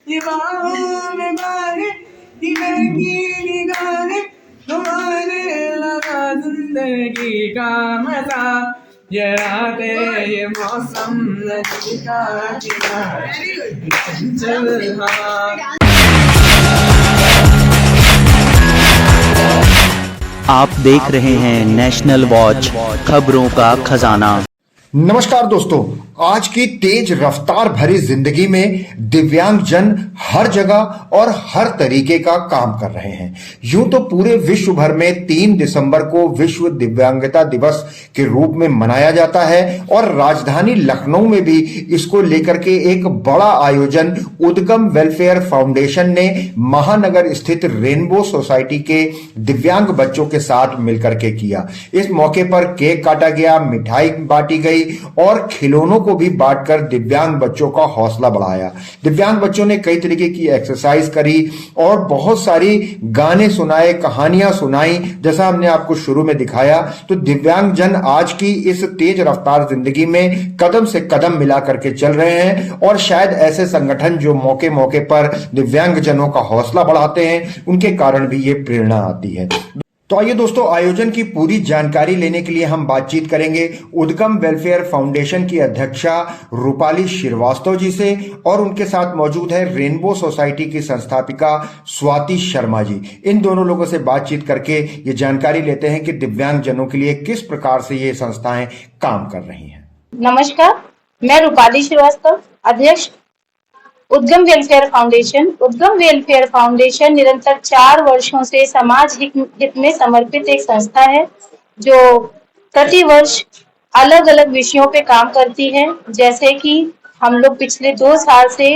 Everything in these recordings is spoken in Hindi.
निभाओ में बाहें कि महकी निगाहें तुम्हारे लगा जिंदगी का मजा ये रातें ये मौसम नदी का किनारा चंचल हवा। आप देख रहे हैं नेशनल वॉच खबरों का खजाना। नमस्कार दोस्तों, आज की तेज रफ्तार भरी जिंदगी में दिव्यांग जन हर जगह और हर तरीके का काम कर रहे हैं। यूं तो पूरे विश्व भर में 3 दिसंबर को विश्व दिव्यांगता दिवस के रूप में मनाया जाता है और राजधानी लखनऊ में भी इसको लेकर के एक बड़ा आयोजन उद्गम वेलफेयर फाउंडेशन ने महानगर स्थित रेनबो सोसाइटी के दिव्यांग बच्चों के साथ मिलकर के किया। इस मौके पर केक काटा गया, मिठाई बांटी गई और खिलौनों को भी बांटकर दिव्यांग बच्चों का हौसला बढ़ाया। दिव्यांग बच्चों ने कई तरीके की एक्सरसाइज करी और बहुत सारी गाने सुनाए, कहानियां सुनाई। जैसा हमने आपको शुरू में दिखाया, तो दिव्यांग जन आज की इस तेज रफ्तार जिंदगी में कदम से कदम मिला करके चल रहे हैं और शायद ऐसे संगठन जो मौके मौके पर दिव्यांग जनों का हौसला बढ़ाते हैं, उनके कारण भी ये प्रेरणा आती है। तो आइए दोस्तों, आयोजन की पूरी जानकारी लेने के लिए हम बातचीत करेंगे उद्गम वेलफेयर फाउंडेशन की अध्यक्षा रूपाली श्रीवास्तव जी से और उनके साथ मौजूद है रेनबो सोसाइटी की संस्थापिका स्वाति शर्मा जी। इन दोनों लोगों से बातचीत करके ये जानकारी लेते हैं कि दिव्यांग जनों के लिए किस प्रकार से ये संस्थाएं काम कर रही हैं। नमस्कार, मैं रूपाली श्रीवास्तव, अध्यक्ष उद्गम वेलफेयर फाउंडेशन। उद्गम वेलफेयर फाउंडेशन निरंतर 4 वर्षों से समाज हित में समर्पित एक संस्था है जो प्रति वर्ष अलग अलग विषयों पे काम करती है। जैसे कि हम लोग पिछले 2 साल से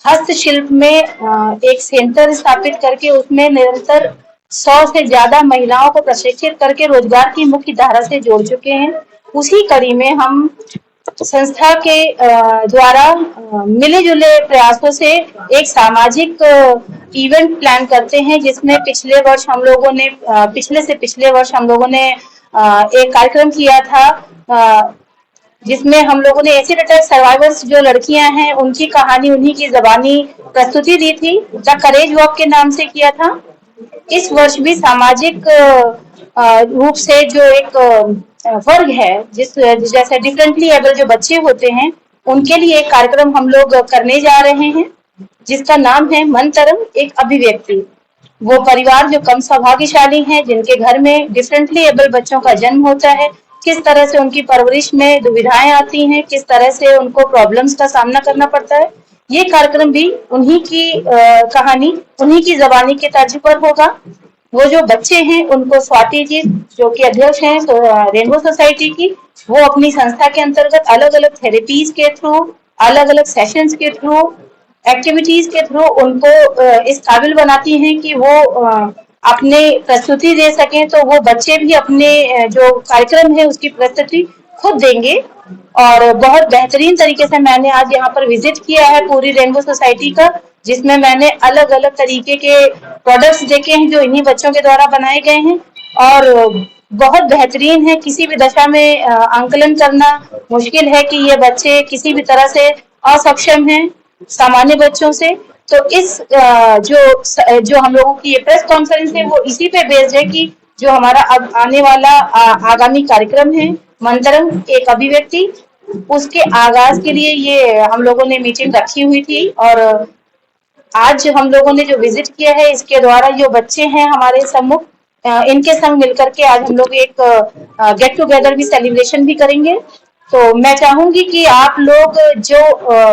हस्तशिल्प में एक सेंटर स्थापित करके उसमें निरंतर 100 से ज्यादा महिलाओं को प्रशिक्षित करके रोजगार की मुख्य धारा से जोड़ चुके हैं। उसी कड़ी में हम संस्था के द्वारा मिले जुले प्रयासों से एक सामाजिक इवेंट प्लान करते हैं, जिसमें पिछले वर्ष हम लोगों ने एक कार्यक्रम किया था, जिसमें हम लोगों ने एसिड अटैक सर्वाइवर्स जो लड़कियां हैं उनकी कहानी उन्हीं की जबानी प्रस्तुति दी थी, द करेज वॉक के नाम से किया था। इस वर्ष भी सामाजिक रूप से जो एक वर्ग है, जैसे डिफरेंटली एबल जो बच्चे होते हैं, उनके लिए एक कार्यक्रम हम लोग करने जा रहे हैं जिसका नाम है मंतरम एक अभिव्यक्ति। वो परिवार जो कम सौभाग्यशाली हैं, जिनके घर में डिफरेंटली एबल बच्चों का जन्म होता है, किस तरह से उनकी परवरिश में दुविधाएं आती हैं, किस तरह से उनको प्रॉब्लम्स का सामना करना पड़ता है, ये कार्यक्रम भी उन्हीं की कहानी उन्हीं की जबानी के तर्ज पर होगा। वो जो बच्चे हैं उनको स्वाति जी जो कि अध्यक्ष हैं तो रेनबो सोसाइटी की, वो अपनी संस्था के अंतर्गत अलग अलग थेरेपीज के थ्रू, अलग अलग सेशंस के थ्रू, एक्टिविटीज के थ्रू उनको इस काबिल बनाती हैं कि वो अपने प्रस्तुति दे सकें। तो वो बच्चे भी अपने जो कार्यक्रम है उसकी प्रस्तुति खुद देंगे और बहुत बेहतरीन तरीके से मैंने आज यहाँ पर विजिट किया है पूरी रेनबो सोसाइटी का, जिसमें मैंने अलग अलग तरीके के प्रोडक्ट्स देखे हैं जो इन्हीं बच्चों के द्वारा बनाए गए हैं और बहुत बेहतरीन है। किसी भी दशा में आंकलन करना मुश्किल है कि ये बच्चे किसी भी तरह से असक्षम हैं सामान्य बच्चों से। तो इस जो हम लोगों की ये प्रेस कॉन्फ्रेंस है वो इसी पे बेस्ड है कि जो हमारा अब आने वाला आगामी कार्यक्रम है मंतरम एक अभिव्यक्ति, उसके आगाज के लिए ये हम लोगों ने मीटिंग रखी हुई थी और आज हम लोगों ने जो विजिट किया है इसके द्वारा जो बच्चे हैं हमारे सम्मुख, इनके संग मिलकर के आज हम लोग एक गेट टुगेदर भी सेलिब्रेशन भी करेंगे। तो मैं चाहूंगी कि आप लोग जो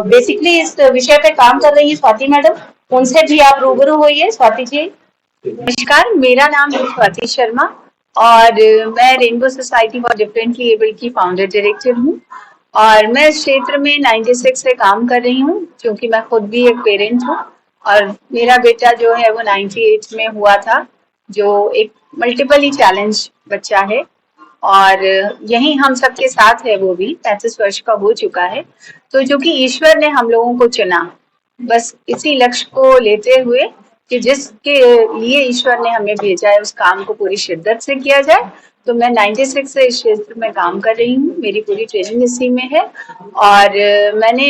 बेसिकली इस विषय पे काम कर रही है स्वाति मैडम, उनसे भी आप रूबरू होइए। स्वाति जी नमस्कार, मेरा नाम है स्वाति शर्मा और मैं rainbow society for differently able की फाउंडर डायरेक्टर हूँ और मैं इस क्षेत्र में 96 से काम कर रही हूँ क्योंकि मैं खुद भी एक पेरेंट हूँ और मेरा बेटा जो है वो 98 में हुआ था, जो एक मल्टीपली चैलेंज बच्चा है और यही हम सबके साथ है, वो भी 35 वर्ष का हो चुका है। तो जो कि ईश्वर ने हम लोगों को चुना, बस इसी लक्ष्य को लेते हुए कि जिसके लिए ईश्वर ने हमें भेजा है उस काम को पूरी शिद्दत से किया जाए तो मैं 96 से इस क्षेत्र में काम कर रही हूँ, मेरी पूरी ट्रेनिंग इसी में है। और मैंने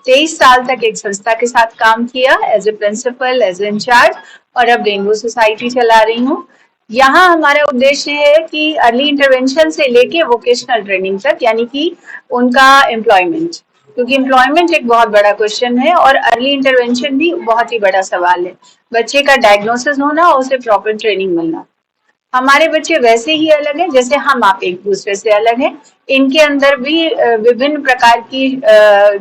23 साल तक एक संस्था के साथ काम किया as a principal, as a in-charge, और अब रेनबो सोसाइटी चला रही हूँ। यहाँ हमारा उद्देश्य है कि अर्ली इंटरवेंशन से लेके वोकेशनल ट्रेनिंग तक, यानी कि उनका एम्प्लॉयमेंट, क्योंकि एम्प्लॉयमेंट एक बहुत बड़ा क्वेश्चन है और अर्ली इंटरवेंशन भी बहुत ही बड़ा सवाल है। बच्चे का डायग्नोसिस होना और उसे प्रॉपर ट्रेनिंग मिलना। हमारे बच्चे वैसे ही अलग हैं जैसे हम आप एक दूसरे से अलग हैं। इनके अंदर भी विभिन्न प्रकार की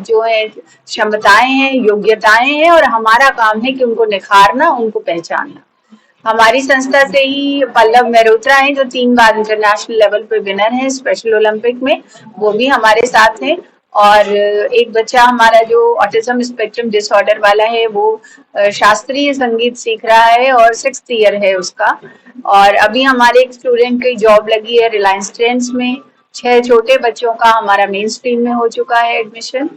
जो है क्षमताएं हैं, योग्यताएं हैं, और हमारा काम है कि उनको निखारना, उनको पहचानना। हमारी संस्था से ही पल्लव मेहरोत्रा हैं जो 3 बार इंटरनेशनल लेवल पे विनर हैं स्पेशल ओलंपिक में, वो भी हमारे साथ हैं। और एक बच्चा हमारा जो ऑटिज्म स्पेक्ट्रम डिसऑर्डर वाला है, वो शास्त्रीय संगीत सीख रहा है और 6th ईयर है उसका। और अभी हमारे एक स्टूडेंट की जॉब लगी है रिलायंस ट्रेंड्स में। 6 छोटे बच्चों का हमारा मेन स्ट्रीम में हो चुका है एडमिशन।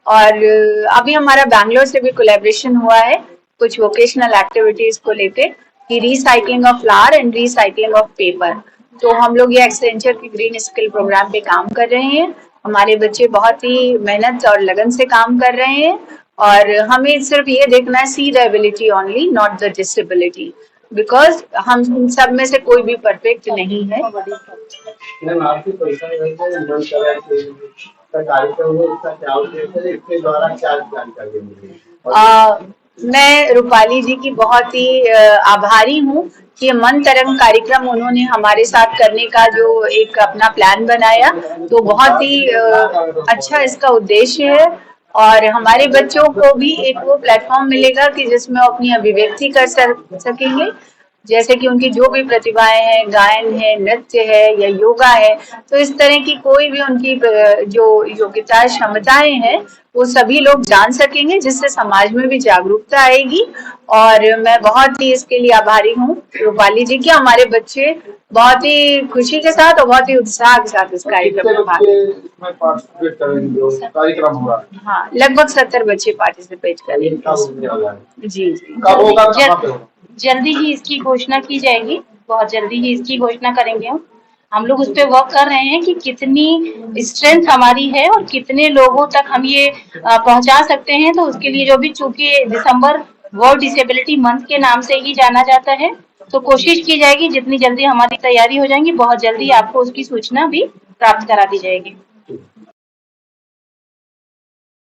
और अभी हमारा बैंगलोर से भी कोलैबोरेशन हुआ है कुछ वोकेशनल एक्टिविटीज को लेके, कि recycling of flower and recycling of paper. तो हम लोग ये एक्सटेंचर की ग्रीन स्किल प्रोग्राम पे काम कर रहे हैं। हमारे बच्चे बहुत ही मेहनत और लगन से काम कर रहे हैं, और हमें सिर्फ ये देखना है, see the ability only, not the disability, because हम सब में से कोई भी परफेक्ट नहीं है। मैम, आपकी कार्यक्रम है, इसका क्या उद्देश्य है, इसके द्वारा क्या जानकारी मिलेगी? मैं रूपाली जी की बहुत ही आभारी हूँ कि मन तरंग कार्यक्रम उन्होंने हमारे साथ करने का जो एक अपना प्लान बनाया, तो बहुत ही अच्छा इसका उद्देश्य है। और हमारे बच्चों को भी एक वो प्लेटफॉर्म मिलेगा कि जिसमें वो अपनी अभिव्यक्ति कर सकेंगे, जैसे कि उनकी जो भी प्रतिभाएं हैं, गायन है, नृत्य है या योगा है, तो इस तरह की कोई भी उनकी जो योग्यता, क्षमताएं हैं, वो सभी लोग जान सकेंगे, जिससे समाज में भी जागरूकता आएगी। और मैं बहुत ही इसके लिए आभारी हूँ रूपाली जी की। हमारे बच्चे बहुत ही खुशी के साथ और बहुत ही उत्साह के साथ इस कार्यक्रम में पार्टिसिपेट करेंगे, कार्यक्रम होगा। हाँ, लगभग 70 बच्चे पार्टिसिपेट करेंगे। जी जी, कब होगा? जल्दी ही इसकी घोषणा की जाएगी, बहुत जल्दी ही इसकी घोषणा करेंगे हम लोग उस पर वर्क कर रहे हैं कि कितनी स्ट्रेंथ हमारी है और कितने लोगों तक हम ये पहुंचा सकते हैं। तो उसके लिए जो भी, चूंकि दिसंबर वर्ल्ड डिसेबिलिटी मंथ के नाम से ही जाना जाता है, तो कोशिश की जाएगी जितनी जल्दी हमारी तैयारी हो जाएगी, बहुत जल्दी आपको उसकी सूचना भी प्राप्त करा दी जाएगी।